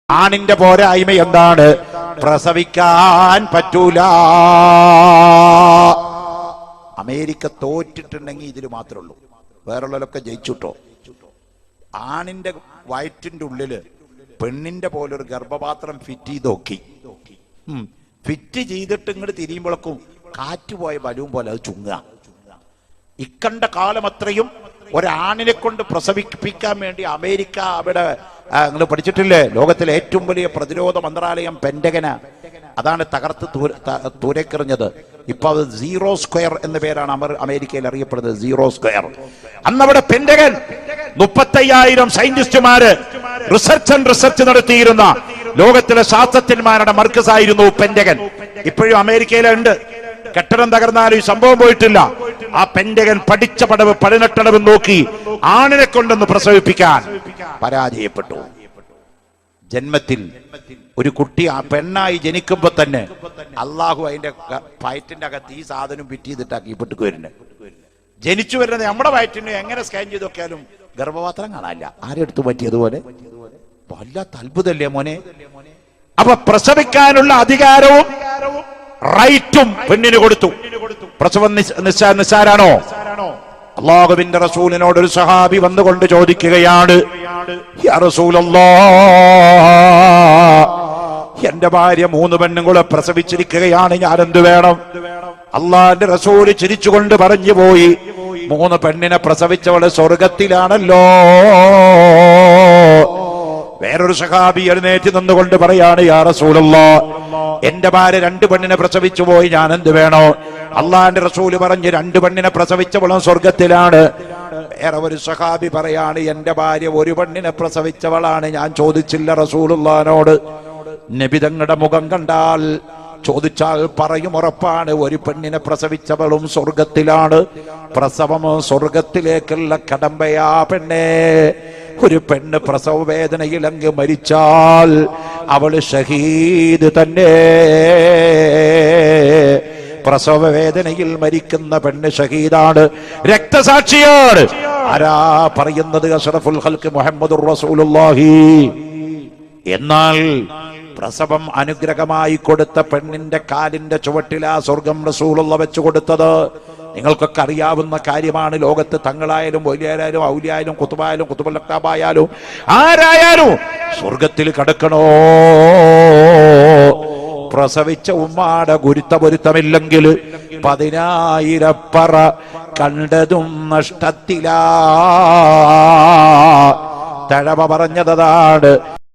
ആണിന്റെ പോരായ്മ എന്താണ്? പ്രസവിക്കാൻ പറ്റൂല. അമേരിക്ക തോറ്റിട്ടുണ്ടെങ്കിൽ ഇതിൽ മാത്രമേ ഉള്ളൂ, വേറുള്ളവരൊക്കെ ജയിച്ചുട്ടോ. ആണിന്റെ വയറ്റിന്റെ ഉള്ളില് പെണ്ണിന്റെ പോലൊരു ഗർഭപാത്രം ഫിറ്റ് ചെയ്ത് നോക്കി. ഫിറ്റ് ചെയ്തിട്ട് ഇങ്ങോട്ട് തിരിയുമ്പോഴേക്കും കാറ്റുപോയ ബലൂൺ പോലെ അത് ചുങ്ങുക. ഇക്കണ്ട കാലം അത്രയും ഒരാണിനെ കൊണ്ട് പ്രസവിപ്പിക്കാൻ വേണ്ടി അമേരിക്ക അവിടെ നിങ്ങൾ പഠിച്ചിട്ടില്ലേ, ലോകത്തിലെ ഏറ്റവും വലിയ പ്രതിരോധ മന്ത്രാലയം പെന്റഗന, അതാണ് തകർത്ത് തൂരക്കെറിഞ്ഞത്. ഇപ്പൊ അത് സീറോ സ്ക്വയർ എന്ന പേരാണ് അമേരിക്കയിൽ അറിയപ്പെടുന്നത്, സീറോ സ്ക്വയർ. അന്നവിടെ പെന്റഗൻ 35,000 സയന്റിസ്റ്റുമാര് റിസർച്ച് നടത്തിയിരുന്ന ലോകത്തിലെ ശാസ്ത്രജ്ഞന്മാരുടെ മർക്കസായിരുന്നു പെന്റഗൻ. ഇപ്പോഴും അമേരിക്കയിലുണ്ട്. കെട്ടിടം തകർന്നാലും ഈ സംഭവം പോയിട്ടില്ല. ആ പെന്റഗൻ പഠിച്ച പടവ് 18 നോക്കി ആണിനെ കൊണ്ടൊന്ന് പ്രസവിപ്പിക്കാൻ പരാജയപ്പെട്ടു. ജന്മത്തിൽ ഒരു കുട്ടി ആ പെണ്ണായി ജനിക്കുമ്പോ തന്നെ അള്ളാഹു അതിന്റെ വയറ്റിന്റെ അകത്ത് ഈ സാധനം ഫിറ്റ് ചെയ്തിട്ടാക്കി ഇപ്പിട്ട് വരുന്നത്. ജനിച്ചു വരുന്നത് നമ്മുടെ വയറ്റിന് എങ്ങനെ സ്കാൻ ചെയ്ത് നോക്കിയാലും ഗർഭപാത്രം കാണാനില്ല. ആരെടുത്തു പറ്റിയതുപോലെ വല്ലാത്ത അത്ഭുതല്ലേ മോനെ. അപ്പൊ പ്രസവിക്കാനുള്ള അധികാരവും റൈറ്റും പെണ്ണിന് കൊടുത്തു. പ്രസവം നിസ്സാരാണോ? അല്ലാഹുവിന്റെ റസൂലിനോട് ഒരു സഹാബി വന്നുകൊണ്ട് ചോദിക്കുകയാണ്, യാ റസൂലല്ലാഹ്, എന്റെ ഭാര്യ 3 പെണ്ണുങ്ങളെ പ്രസവിച്ചിരിക്കുകയാണ്, ഞാൻ എന്ത് വേണം? അള്ളാന്റെ റസൂല് ചിരിച്ചുകൊണ്ട് പറഞ്ഞു പോയി, 3 പെണ്ണിനെ പ്രസവിച്ചവള് സ്വർഗത്തിലാണല്ലോ. വേറൊരു സഹാബി എഴുന്നേറ്റ് നിന്നുകൊണ്ട് പറയാണ്, യാ റസൂലല്ലാഹ്, എന്റെ ഭാര്യ 2 പെണ്ണിനെ പ്രസവിച്ചു പോയി, ഞാൻ എന്ത് വേണോ? അള്ളാന്റെ റസൂല് പറഞ്ഞ് 2 പെണ്ണിനെ പ്രസവിച്ചവളും സ്വർഗത്തിലാണ്. വേറെ ഒരു സഹാബി പറയാണ്, എന്റെ ഭാര്യ 1 പെണ്ണിനെ പ്രസവിച്ചവളാണ്, ഞാൻ ചോദിച്ചില്ല റസൂലുള്ളാഹിനോട്. നബി തങ്ങളുടെ മുഖം കണ്ടാൽ ചോദിച്ചാൽ പറയും ഉറപ്പാണ്, 1 പെണ്ണിനെ പ്രസവിച്ചവളും സ്വർഗത്തിലാണ്. പ്രസവം സ്വർഗത്തിലേക്കുള്ള കടമ്പയാ പെണ്ണേ. ഒരു പെണ്ണ് പ്രസവ വേദനയിൽ അങ്ങ് മരിച്ചാൽ അവള് ഷഹീദ് തന്നെ. പ്രസവ വേദനയിൽ മരിക്കുന്ന പെണ്ണ് ഷഹീദാണ്, രക്തസാക്ഷിയാണ്. ആരാ പറയുന്നത്? അഷ്റഫുൽ ഖൽഖ് മുഹമ്മദുർ റസൂലുള്ളാഹി. എന്നാൽ പ്രസവം അനുഗ്രഹമായി കൊടുത്ത പെണ്ണിന്റെ കാലിന്റെ ചുവട്ടിലാ സ്വർഗം റസൂലുള്ളാഹി വെച്ചു കൊടുത്തത്. നിങ്ങൾക്കൊക്കെ അറിയാവുന്ന കാര്യമാണ്. ലോകത്ത് തങ്ങളായാലും വലിയായാലും ഔലിയായാലും കുത്തുബായാലും കുത്തുബുൽ അക്താബായാലും ആരായാലും സ്വർഗത്തിൽ കടക്കണോ? പ്രസവിച്ച ഉമ്മാടെ പൊരുത്തമില്ലെങ്കിൽ 10,000 പറ കണ്ടതും നഷ്ടത്തിലാ. തഴവ പറഞ്ഞതാണ്.